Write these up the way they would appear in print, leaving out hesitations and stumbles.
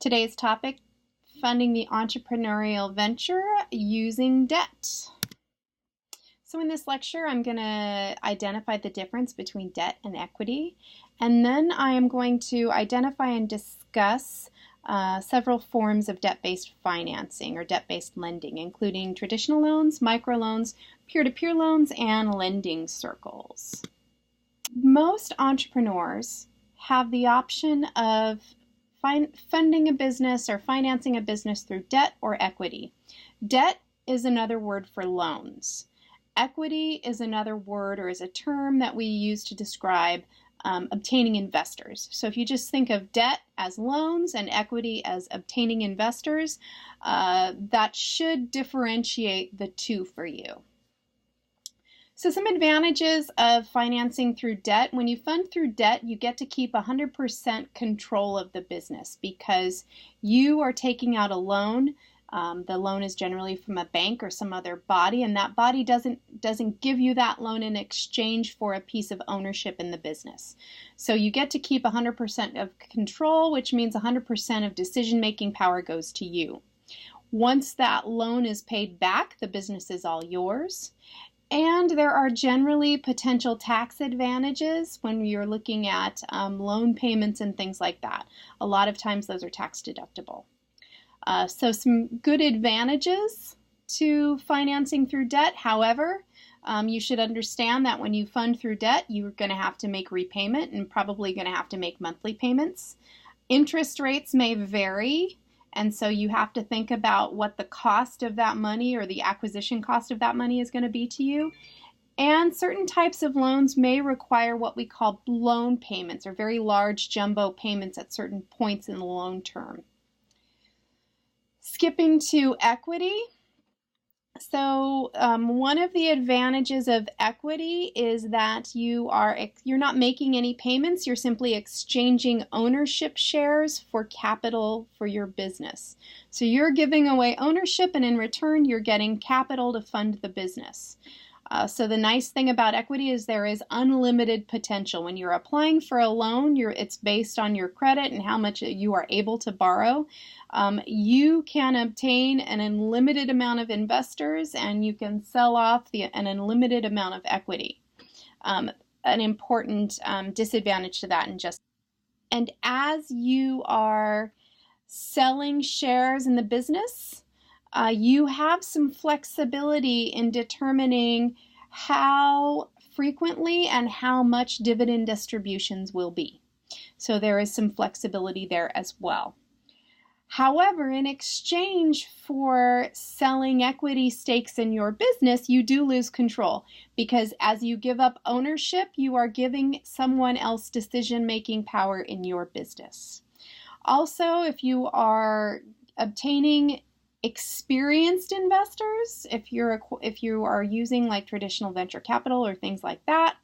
Today's topic, funding the entrepreneurial venture using debt. So in this lecture, I'm going to identify the difference between debt and equity, and then I am going to identify and discuss several forms of debt-based financing or debt-based lending, including traditional loans, microloans, peer-to-peer loans, and lending circles. Most entrepreneurs have the option of funding a business or financing a business through debt or equity. Debt is another word for loans. Equity is another word or is a term that we use to describe obtaining investors. So if you just think of debt as loans and equity as obtaining investors, that should differentiate the two for you. So some advantages of financing through debt. When you fund through debt, you get to keep 100% control of the business because you are taking out a loan. The loan is generally from a bank or some other body, and that body doesn't give you that loan in exchange for a piece of ownership in the business. So you get to keep 100% of control, which means 100% of decision-making power goes to you. Once that loan is paid back, the business is all yours. And there are generally potential tax advantages when you're looking at loan payments and things like that. A lot of times those are tax deductible. So some good advantages to financing through debt. However, you should understand that when you fund through debt, you're going to have to make repayment and probably going to have to make monthly payments. Interest rates may vary, and so you have to think about what the cost of that money or the acquisition cost of that money is going to be to you. And certain types of loans may require what we call loan payments or very large jumbo payments at certain points in the loan term. Skipping to equity. So one of the advantages of equity is that you're not making any payments, you're simply exchanging ownership shares for capital for your business. So you're giving away ownership and in return you're getting capital to fund the business. So the nice thing about equity is there is unlimited potential. When you're applying for a loan, it's based on your credit and how much you are able to borrow. You can obtain an unlimited amount of investors and you can sell off an unlimited amount of equity. An important disadvantage to that and as you are selling shares in the business, you have some flexibility in determining how frequently and how much dividend distributions will be. So there is some flexibility there as well. However, in exchange for selling equity stakes in your business, you do lose control because as you give up ownership, you are giving someone else decision-making power in your business. Also, if you are obtaining experienced investors, if you are using like traditional venture capital or things like that,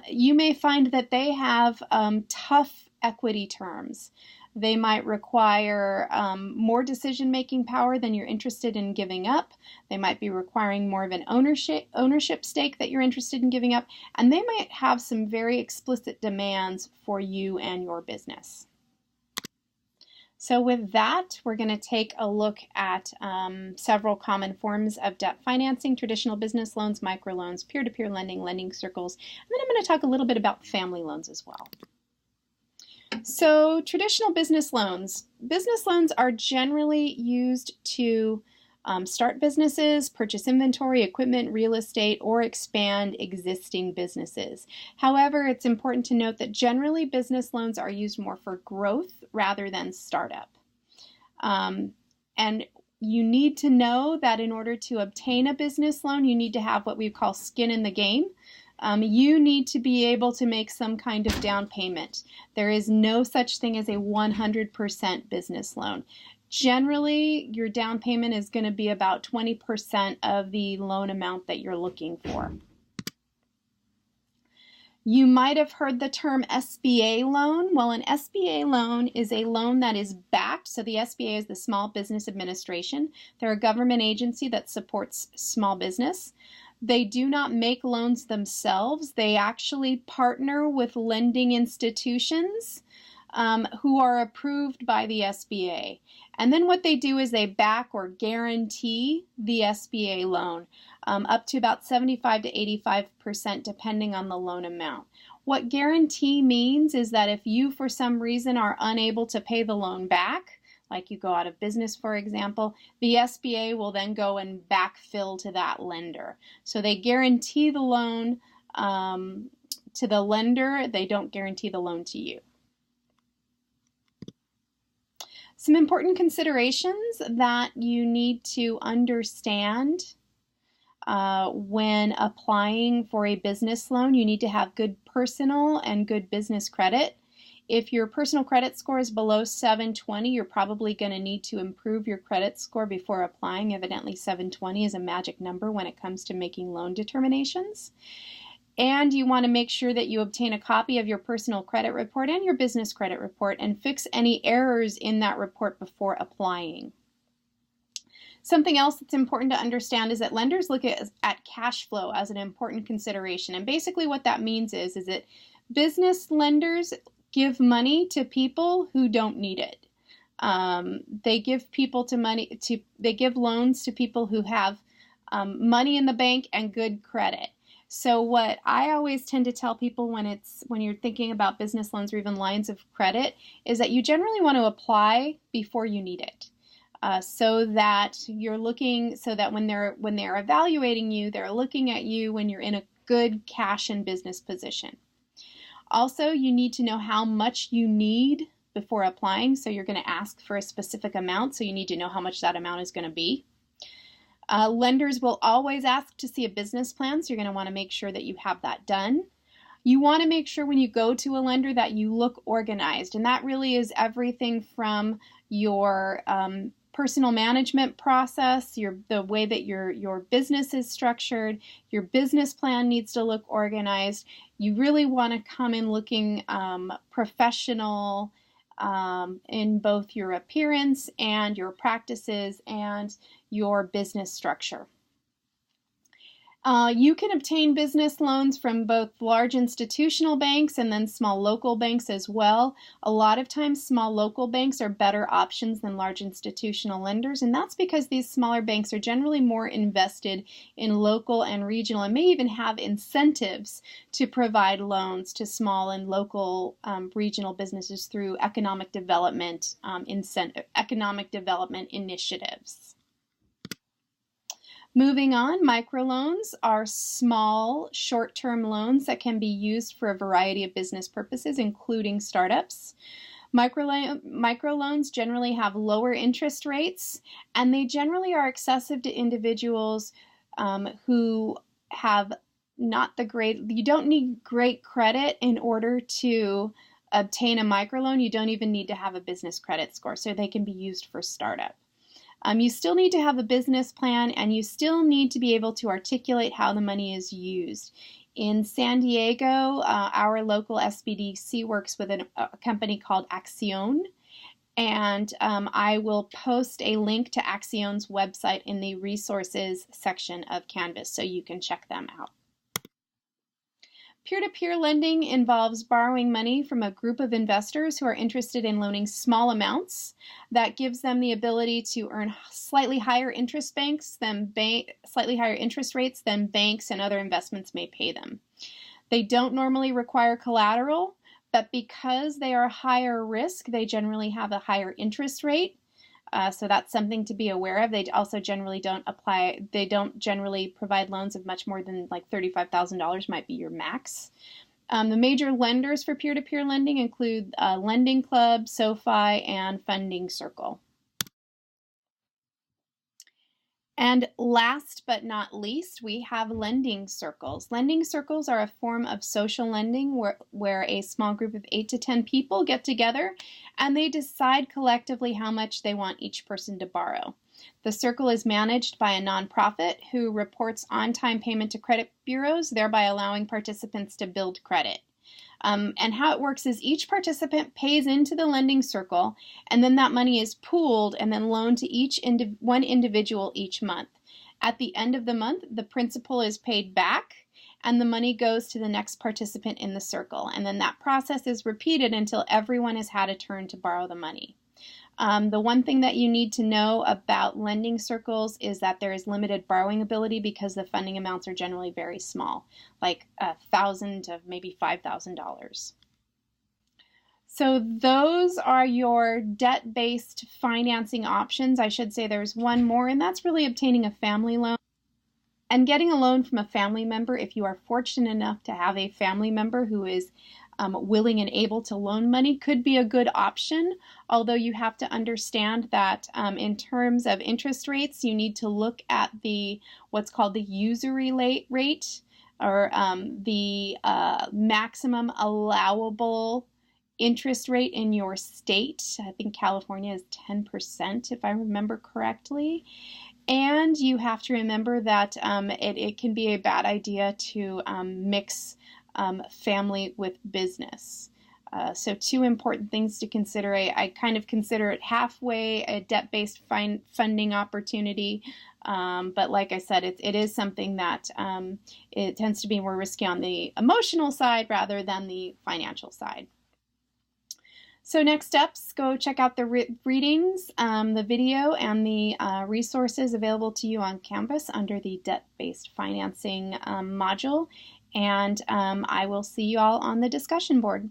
you may find that they have tough equity terms. They might require more decision-making power than you're interested in giving up. They might be requiring more of an ownership stake that you're interested in giving up, and they might have some very explicit demands for you and your business. So with that, we're going to take a look at several common forms of debt financing: traditional business loans, microloans, peer-to-peer lending, lending circles, and then I'm going to talk a little bit about family loans as well. So traditional business loans. Business loans are generally used to start businesses, purchase inventory, equipment, real estate, or expand existing businesses. However, it's important to note that generally business loans are used more for growth rather than startup. And you need to know that in order to obtain a business loan, you need to have what we call skin in the game. You need to be able to make some kind of down payment. There is no such thing as a 100% business loan. Generally, your down payment is going to be about 20% of the loan amount that you're looking for. You might have heard the term SBA loan. Well, an SBA loan is a loan that is backed. So the SBA is the Small Business Administration. They're a government agency that supports small business. They do not make loans themselves. They actually partner with lending institutions who are approved by the SBA. And then what they do is they back or guarantee the SBA loan up to about 75 to 85% depending on the loan amount. What guarantee means is that if you for some reason are unable to pay the loan back, like you go out of business, for example, the SBA will then go and backfill to that lender. So they guarantee the loan to the lender, they don't guarantee the loan to you. Some important considerations that you need to understand when applying for a business loan. You need to have good personal and good business credit. If your personal credit score is below 720, you're probably going to need to improve your credit score before applying. Evidently, 720 is a magic number when it comes to making loan determinations. And you want to make sure that you obtain a copy of your personal credit report and your business credit report and fix any errors in that report before applying. Something else that's important to understand is that lenders look at cash flow as an important consideration. And basically what that means is that business lenders give money to people who don't need it. They give loans to people who have money in the bank and good credit. So what I always tend to tell people when you're thinking about business loans or even lines of credit is that you generally want to apply before you need it. So that when they're evaluating you, they're looking at you when you're in a good cash and business position. Also, you need to know how much you need before applying. So you're going to ask for a specific amount, so you need to know how much that amount is going to be. Lenders will always ask to see a business plan, so you're going to want to make sure that you have that done. You want to make sure when you go to a lender that you look organized, and that really is everything from your personal management process, the way that your business is structured. Your business plan needs to look organized. You really want to come in looking professional in both your appearance and your practices and your business structure. You can obtain business loans from both large institutional banks and then small local banks as well. A lot of times small local banks are better options than large institutional lenders, and that's because these smaller banks are generally more invested in local and regional and may even have incentives to provide loans to small and local regional businesses through economic development initiatives. Moving on, microloans are small, short-term loans that can be used for a variety of business purposes, including startups. Microloans generally have lower interest rates, and they generally are accessible to individuals who have you don't need great credit in order to obtain a microloan. You don't even need to have a business credit score, so they can be used for startup. You still need to have a business plan, and you still need to be able to articulate how the money is used. In San Diego, our local SBDC works with a company called Accion, and I will post a link to Accion's website in the resources section of Canvas so you can check them out. Peer-to-peer lending involves borrowing money from a group of investors who are interested in loaning small amounts. That gives them the ability to earn slightly higher interest rates than banks and other investments may pay them. They don't normally require collateral, but because they are higher risk, they generally have a higher interest rate. So that's something to be aware of. They also generally don't generally provide loans of much more than like $35,000 might be your max. The major lenders for peer-to-peer lending include Lending Club, SoFi, and Funding Circle. And last but not least, we have lending circles. Lending circles are a form of social lending where a small group of 8 to 10 people get together and they decide collectively how much they want each person to borrow. The circle is managed by a nonprofit who reports on-time payment to credit bureaus, thereby allowing participants to build credit. And how it works is each participant pays into the lending circle, and then that money is pooled and then loaned to one individual each month. At the end of the month, the principal is paid back, and the money goes to the next participant in the circle. And then that process is repeated until everyone has had a turn to borrow the money. The one thing that you need to know about lending circles is that there is limited borrowing ability because the funding amounts are generally very small, like $1,000 to maybe $5,000. So those are your debt-based financing options. I should say there's one more, and that's really obtaining a family loan. And getting a loan from a family member, if you are fortunate enough to have a family member who is willing and able to loan money, could be a good option, although you have to understand that in terms of interest rates, you need to look at what's called the usury rate, or the maximum allowable interest rate in your state. I think California is 10%, if I remember correctly. And you have to remember that it can be a bad idea to mix family with business. So two important things to consider. I kind of consider it halfway a debt-based funding opportunity, but like I said, it is something that it tends to be more risky on the emotional side rather than the financial side. So next steps, go check out the readings, the video, and the resources available to you on Canvas under the debt-based financing module. And I will see you all on the discussion board.